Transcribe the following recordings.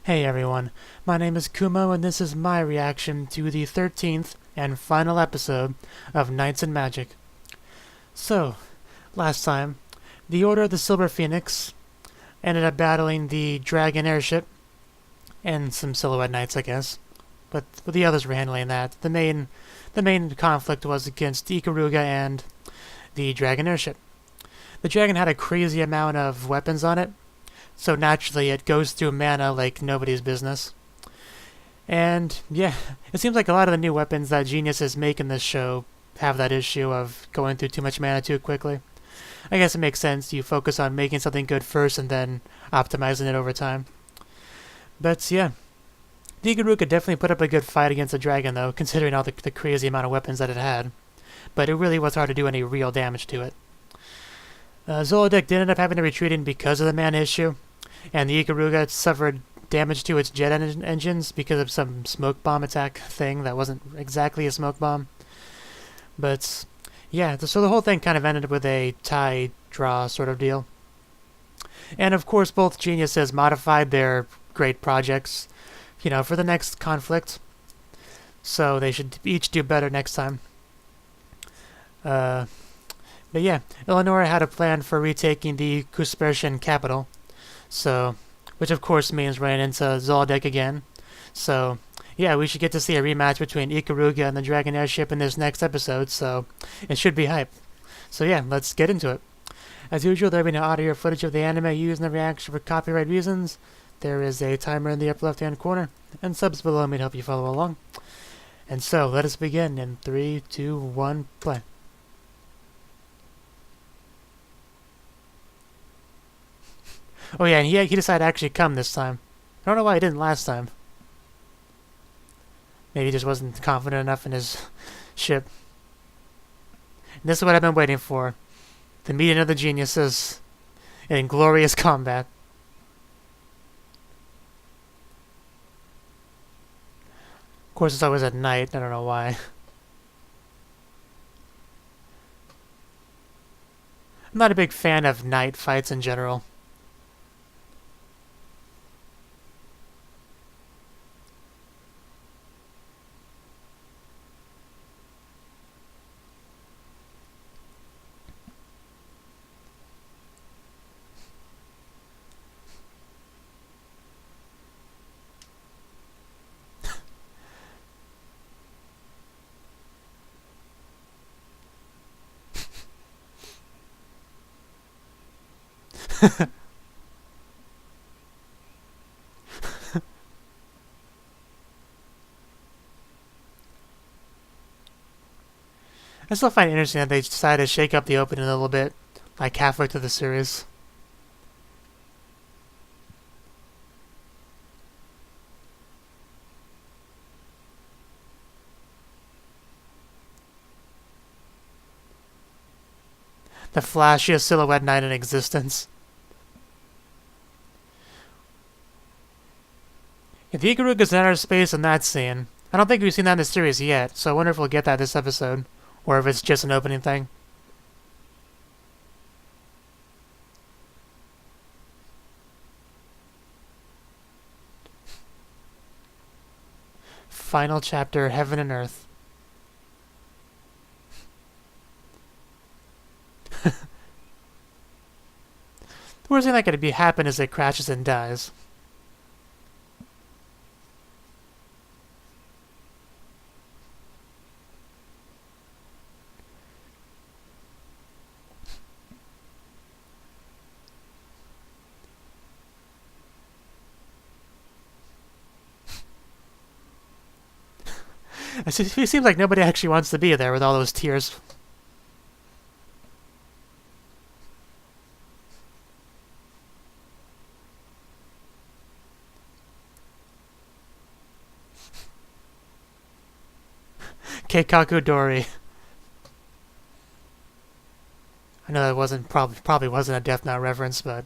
Hey everyone, my name is Kumo and this is my reaction to the 13th and final episode of Knights and Magic. So, last time, the Order of the Silver Phoenix ended up battling the Dragon Airship and some Silhouette Knights, I guess. But the others were handling that. The main conflict was against Ikaruga and the Dragon Airship. The dragon had a crazy amount of weapons on it, so naturally it goes through mana like nobody's business. And yeah, it seems like a lot of the new weapons that geniuses make in this show have that issue of going through too much mana too quickly. I guess it makes sense. You focus on making something good first and then optimizing it over time. But yeah, the Ikaruga definitely put up a good fight against the dragon though, considering all the crazy amount of weapons that it had. But it really was hard to do any real damage to it. Zolodek did end up having to retreat because of the mana issue, and the Ikaruga suffered damage to its jet engines because of some smoke bomb attack thing that wasn't exactly a smoke bomb. But yeah, so the whole thing kind of ended with a tie draw sort of deal. And of course, both geniuses modified their great projects, for the next conflict. So they should each do better next time. But yeah, Eleonora had a plan for retaking the Kuspershian capital, which of course means running into Zolodek again. So yeah, we should get to see a rematch between Ikaruga and the Dragon Airship in this next episode, so it should be hype. So yeah, let's get into it. As usual, there will be no audio or footage of the anime used in the reaction for copyright reasons. There is a timer in the upper left-hand corner, and subs below me to help you follow along. And so, let us begin in 3, 2, 1, play. Oh yeah, and he decided to actually come this time. I don't know why he didn't last time. Maybe he just wasn't confident enough in his ship. And this is what I've been waiting for. The meeting of the geniuses in glorious combat. Of course, it's always at night. I don't know why. I'm not a big fan of night fights in general. I still find it interesting that they decided to shake up the opening a little bit, like halfway through the series. The flashiest silhouette knight in existence. Yeah, the Ikaruga's in outer space in that scene. I don't think we've seen that in the series yet, so I wonder if we'll get that this episode, or if it's just an opening thing. Final chapter, Heaven and Earth. The worst thing that could happen is it crashes and dies. It seems like nobody actually wants to be there with all those tears. Keikaku Dori. I know that probably wasn't a Death Note reference, but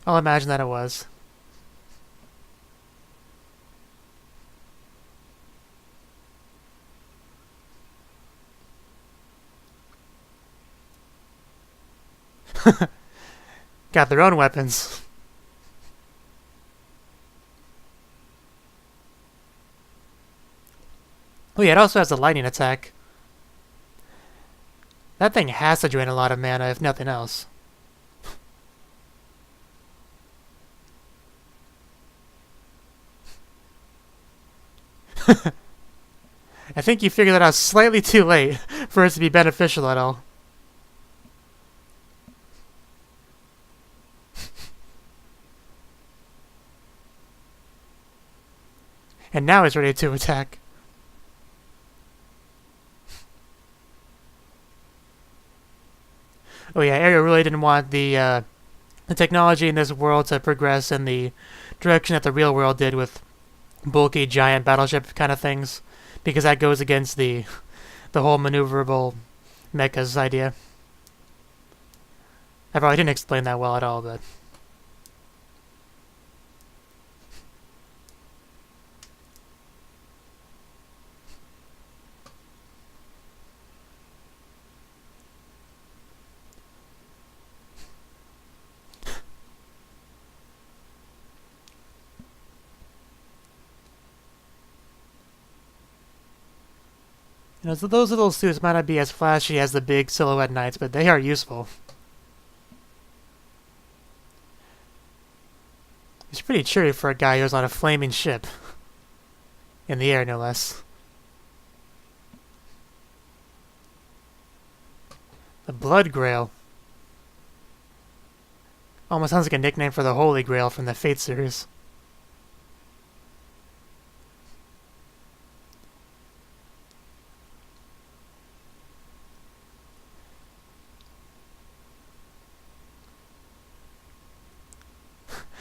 I'll imagine that it was. Got their own weapons. Oh yeah, it also has a lightning attack. That thing has to drain a lot of mana, if nothing else. I think you figured that out slightly too late for it to be beneficial at all. And now it's ready to attack. Oh yeah, Ariel really didn't want the technology in this world to progress in the direction that the real world did with bulky giant battleship kind of things, because that goes against the whole maneuverable mechas idea. I probably didn't explain that well at all, but... You know, so those little suits might not be as flashy as the big silhouette knights, but they are useful. It's pretty cheery for a guy who's on a flaming ship. In the air, no less. The Blood Grail. Almost sounds like a nickname for the Holy Grail from the Fate series.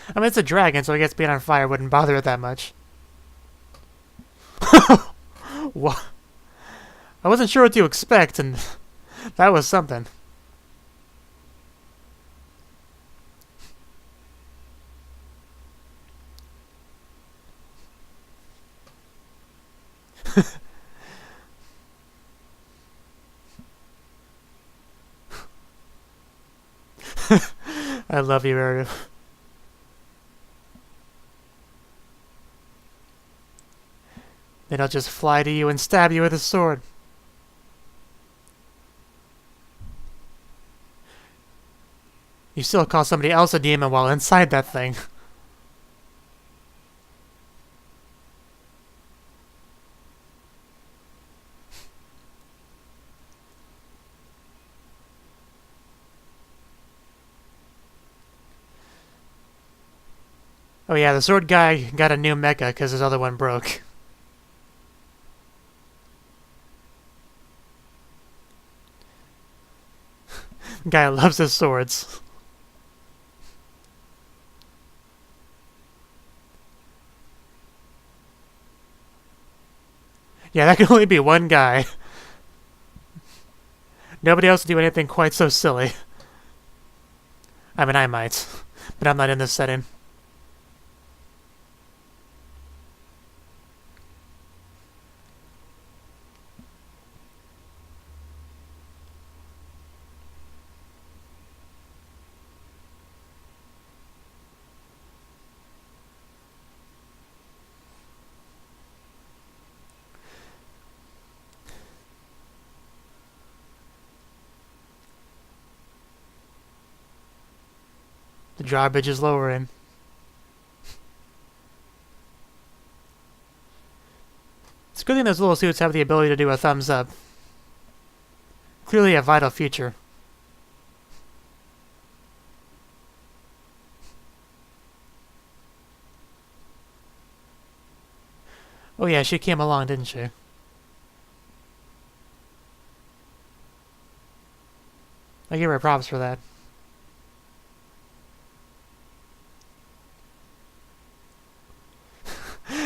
I mean, it's a dragon, so I guess being on fire wouldn't bother it that much. What? I wasn't sure what to expect, and that was something. I love you, Ariel. Then I'll just fly to you and stab you with a sword. You still call somebody else a demon while inside that thing. Oh yeah, the sword guy got a new mecha because his other one broke. Guy loves his swords. Yeah, that can only be one guy. Nobody else would do anything quite so silly. I mean, I might, but I'm not in this setting. The drawbridge is lowering. It's a good thing those little suits have the ability to do a thumbs up. Clearly a vital feature. Oh yeah, she came along, didn't she? I give her props for that.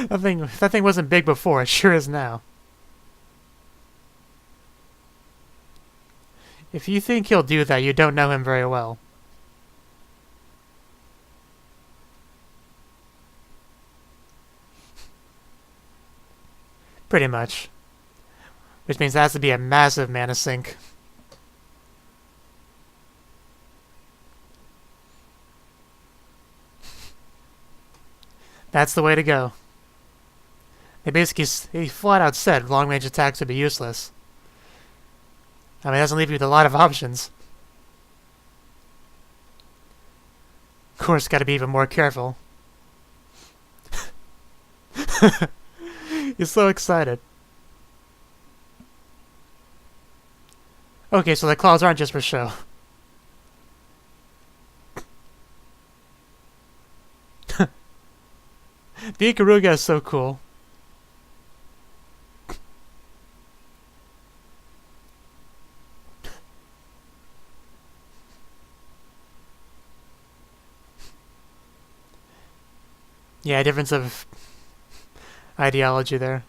That thing wasn't big before, it sure is now. If you think he'll do that, you don't know him very well. Pretty much. Which means that has to be a massive mana sink. That's the way to go. They flat out said long-range attacks would be useless. I mean, it doesn't leave you with a lot of options. Of course, gotta be even more careful. You're so excited. Okay, so the claws aren't just for show. The Ikaruga is so cool. Yeah, difference of ideology there.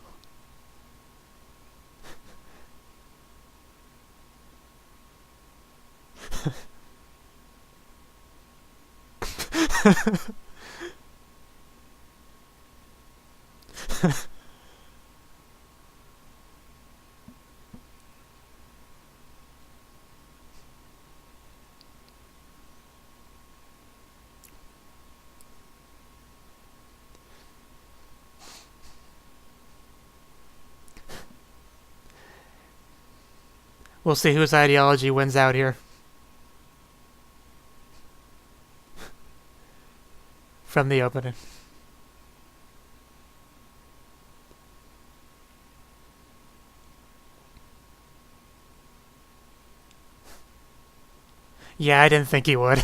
We'll see whose ideology wins out here. From the opening. Yeah, I didn't think he would.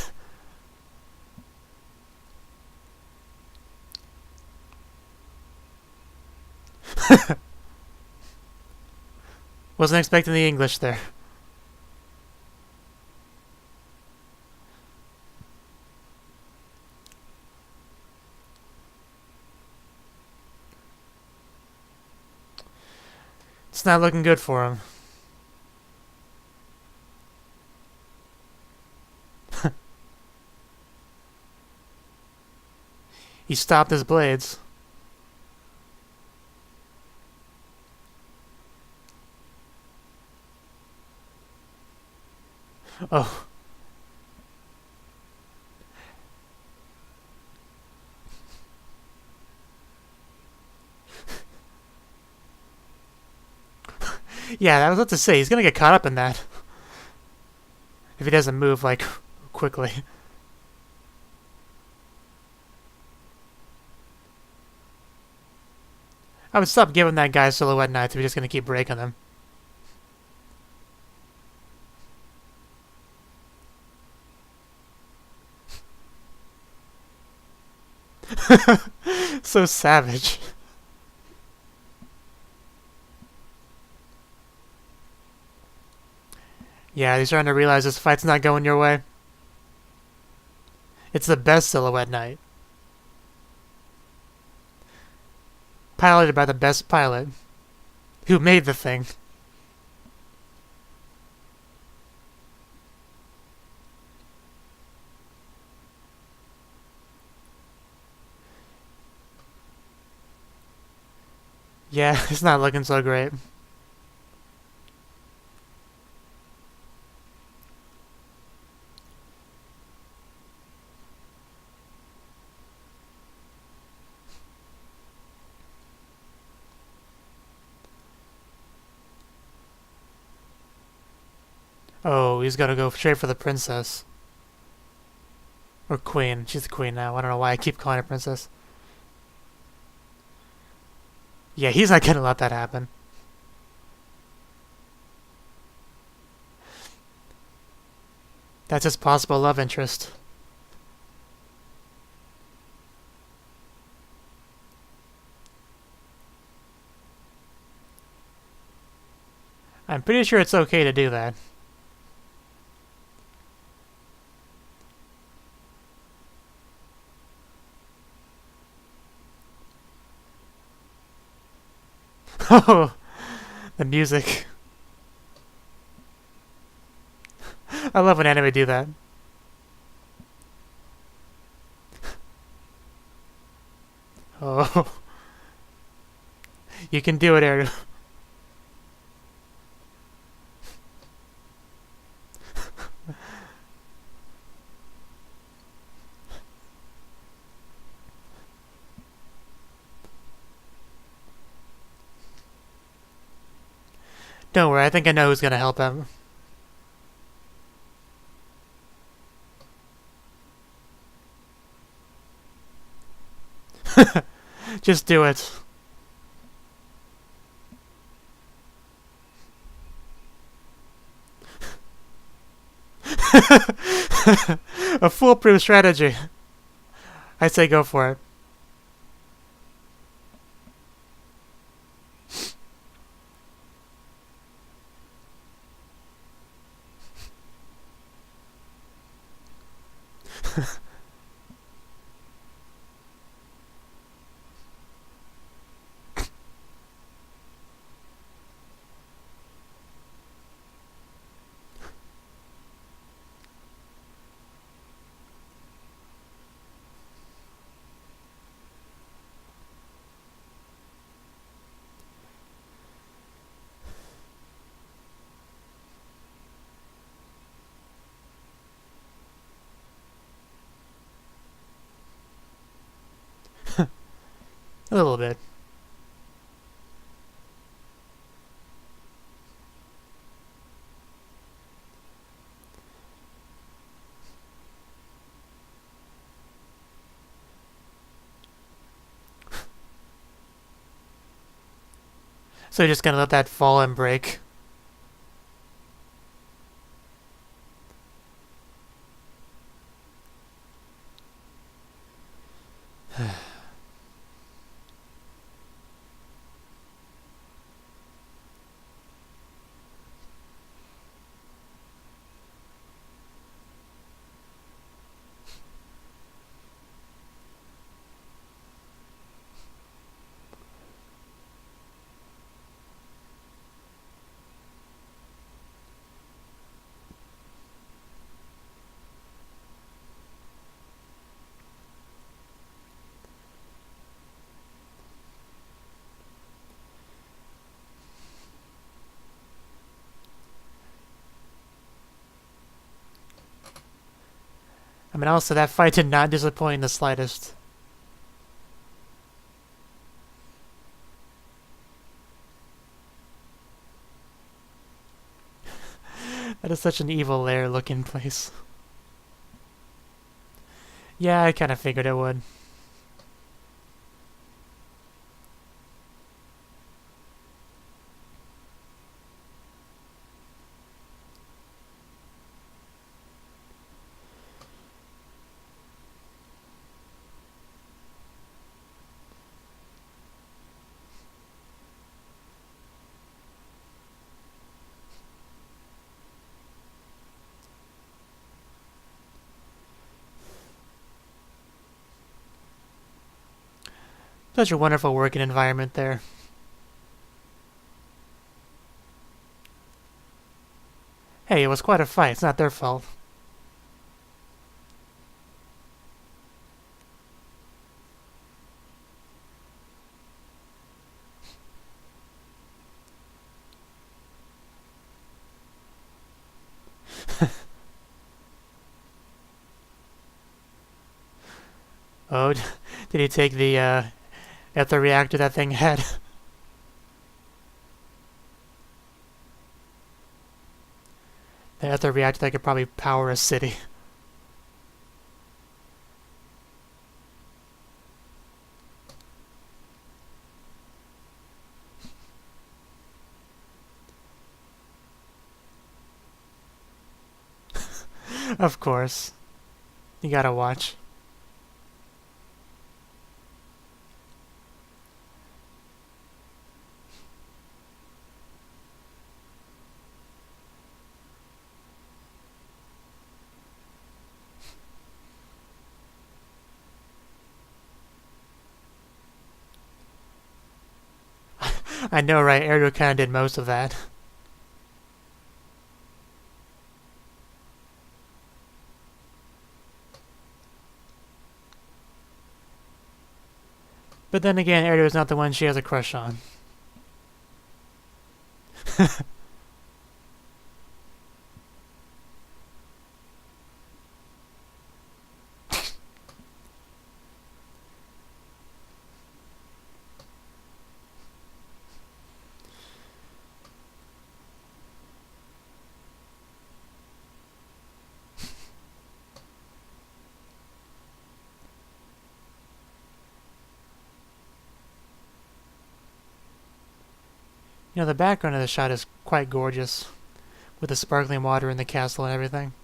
Wasn't expecting the English there. It's not looking good for him. He stopped his blades. Oh. Yeah, I was about to say, he's gonna get caught up in that. If he doesn't move, like, quickly. I would stop giving that guy silhouette knights if we're just gonna keep breaking them. So savage. Yeah, he's starting to realize this fight's not going your way. It's the best silhouette knight. Piloted by the best pilot. Who made the thing. Yeah, it's not looking so great. Oh, he's gotta go straight for the princess. Or queen. She's the queen now. I don't know why I keep calling her princess. Yeah, he's not gonna let that happen. That's his possible love interest. I'm pretty sure it's okay to do that. Oh, the music. I love when anime do that. Oh. You can do it, Eru. Don't worry, I think I know who's gonna help him. Just do it. A foolproof strategy. I say go for it. A little bit. So you're just gonna let that fall and break. I mean, also, that fight did not disappoint in the slightest. That is such an evil lair-looking place. Yeah, I kind of figured it would. Such a wonderful working environment there. Hey, it was quite a fight. It's not their fault. Oh, did he take the ether reactor that thing had? The ether reactor that could probably power a city. Of course. You gotta watch. I know, right? Erdo kinda did most of that. But then again, Erdo is not the one she has a crush on. You know, the background of the shot is quite gorgeous, with the sparkling water in the castle and everything.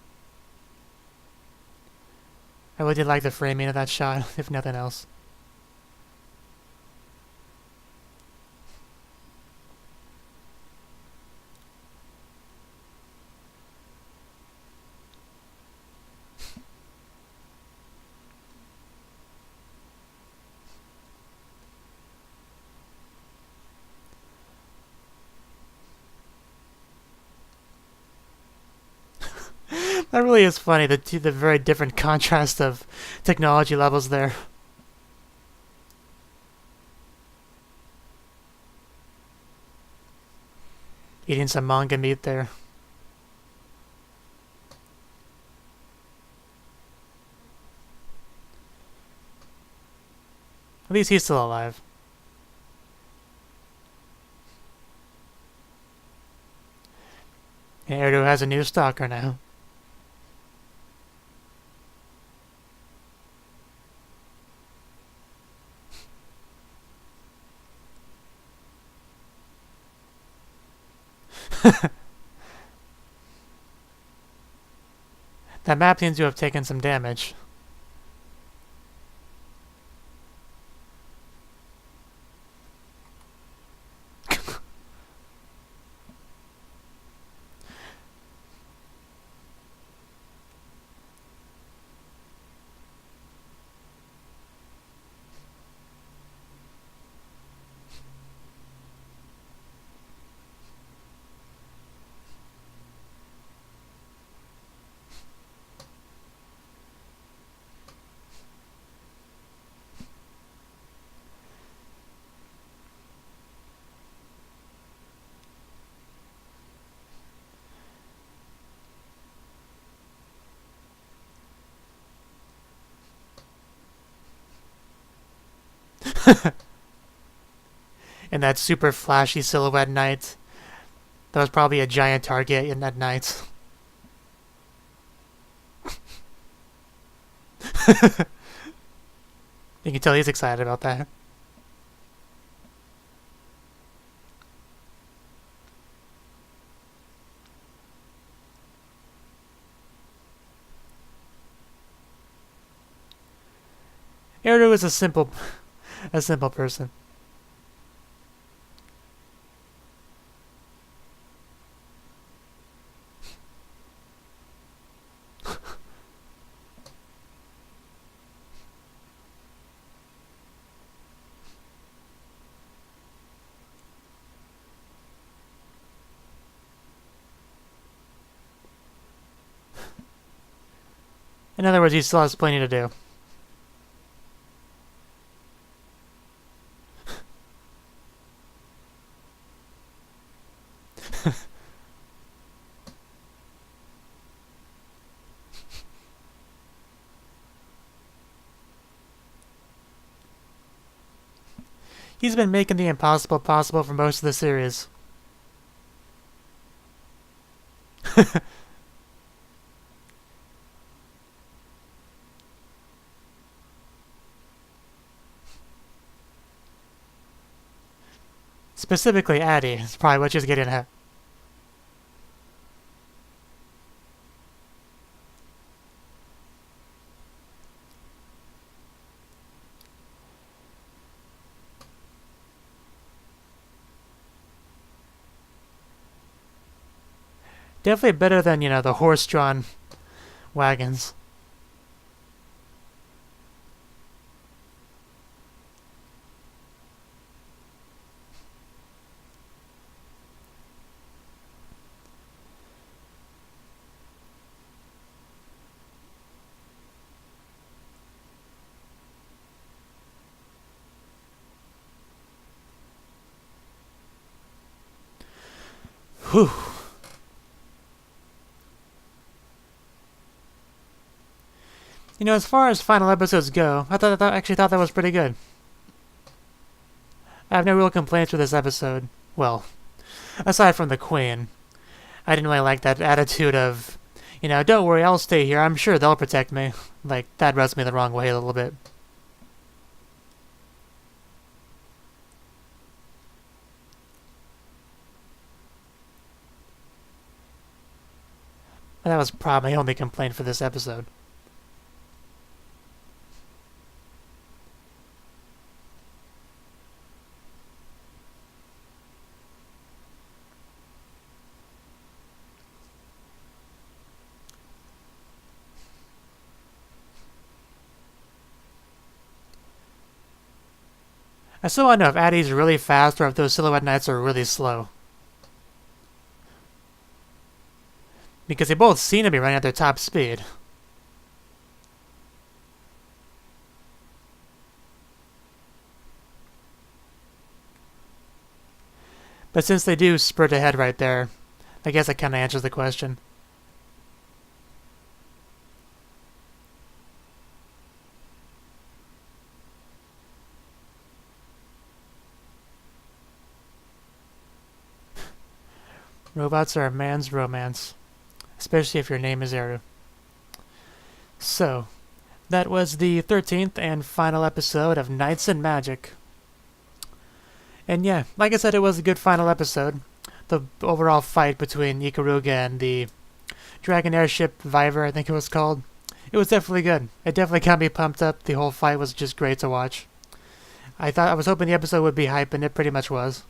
I really did like the framing of that shot, if nothing else. That really is funny, the very different contrast of technology levels there. Eating some manga meat there. At least he's still alive. And Erdo has a new stalker now. That map seems to have taken some damage. And that super flashy silhouette night. That was probably a giant target in that night. You can tell he's excited about that. Erdo is a simple person. In other words, he still has plenty to do. He's been making the impossible possible for most of the series. Specifically, Addie is probably what she's getting at. Definitely better than, the horse-drawn wagons. Whew. As far as final episodes go, I actually thought that was pretty good. I have no real complaints with this episode. Well, aside from the Queen. I didn't really like that attitude of, don't worry, I'll stay here. I'm sure they'll protect me. Like, that rubs me the wrong way a little bit. That was probably my only complaint for this episode. I still want to know if Addie's really fast or if those Silhouette Knights are really slow. Because they both seem to be running at their top speed. But since they do spurt ahead right there, I guess that kind of answers the question. Robots are a man's romance, especially if your name is Eru. So, that was the 13th and final episode of Knights and Magic. And yeah, like I said, it was a good final episode. The overall fight between Ikaruga and the Dragon Airship Viver, I think it was called. It was definitely good. It definitely got me pumped up. The whole fight was just great to watch. I was hoping the episode would be hype, and it pretty much was.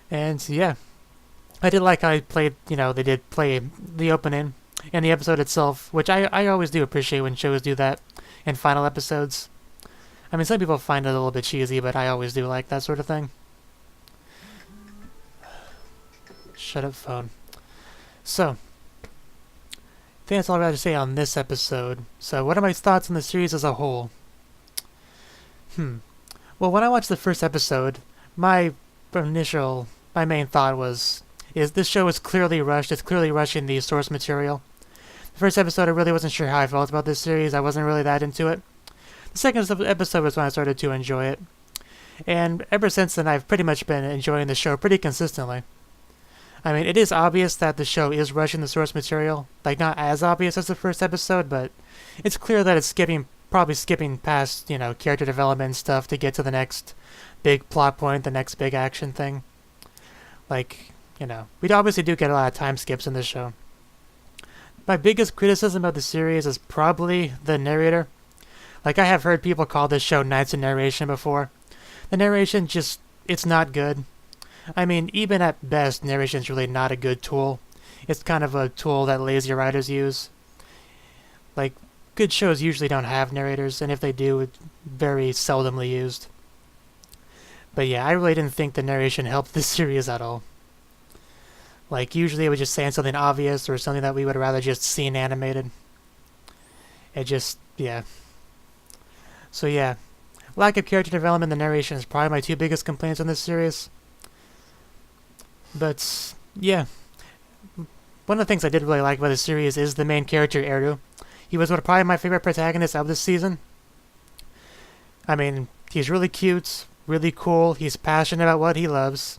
And yeah, I did like how I played, they did play the opening and the episode itself, which I always do appreciate when shows do that in final episodes. I mean, some people find it a little bit cheesy, but I always do like that sort of thing. Shut up, phone. So, I think that's all I have to say on this episode. So, what are my thoughts on the series as a whole? Well, when I watched the first episode, my main thought is this show is clearly rushed. It's clearly rushing the source material. The first episode, I really wasn't sure how I felt about this series. I wasn't really that into it. The second episode was when I started to enjoy it. And ever since then, I've pretty much been enjoying the show pretty consistently. I mean, it is obvious that the show is rushing the source material. Like, not as obvious as the first episode, but it's clear that it's probably skipping past, character development and stuff to get to the next big plot point, the next big action thing. Like, we obviously do get a lot of time skips in this show. My biggest criticism of the series is probably the narrator. Like, I have heard people call this show Knights and narration before. The narration it's not good. I mean, even at best, narration's really not a good tool. It's kind of a tool that lazy writers use. Like, good shows usually don't have narrators, and if they do, it's very seldomly used. But yeah, I really didn't think the narration helped this series at all. Like, usually it would just say something obvious or something that we would rather just see animated. Yeah. So yeah, lack of character development in the narration is probably my two biggest complaints on this series. But yeah, one of the things I did really like about the series is the main character, Eru. He was probably my favorite protagonist of this season. I mean, he's really cute, really cool, he's passionate about what he loves,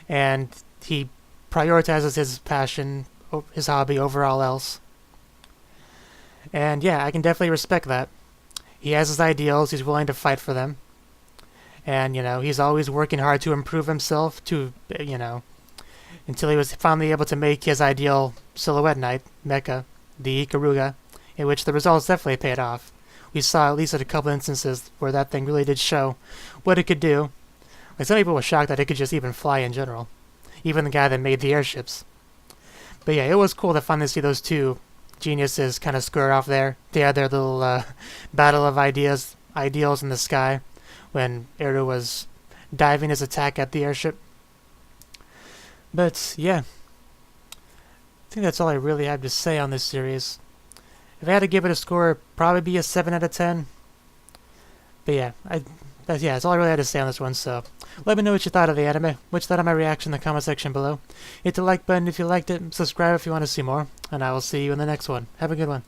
and he prioritizes his passion, his hobby over all else. And yeah, I can definitely respect that. He has his ideals, he's willing to fight for them. And, he's always working hard to improve himself until he was finally able to make his ideal Silhouette Knight, Mecha, the Ikaruga, in which the results definitely paid off. We saw at least a couple instances where that thing really did show what it could do. Like, some people were shocked that it could just even fly in general. Even the guy that made the airships. But yeah, it was cool to finally see those two geniuses kind of square off there. They had their little battle of ideals in the sky when Eru was diving his attack at the airship. But yeah, I think that's all I really have to say on this series. If I had to give it a score, it'd probably be a 7 out of 10. But yeah, that's all I really had to say on this one, so let me know what you thought of the anime, what you thought of my reaction in the comment section below. Hit the like button if you liked it, subscribe if you want to see more, and I will see you in the next one. Have a good one.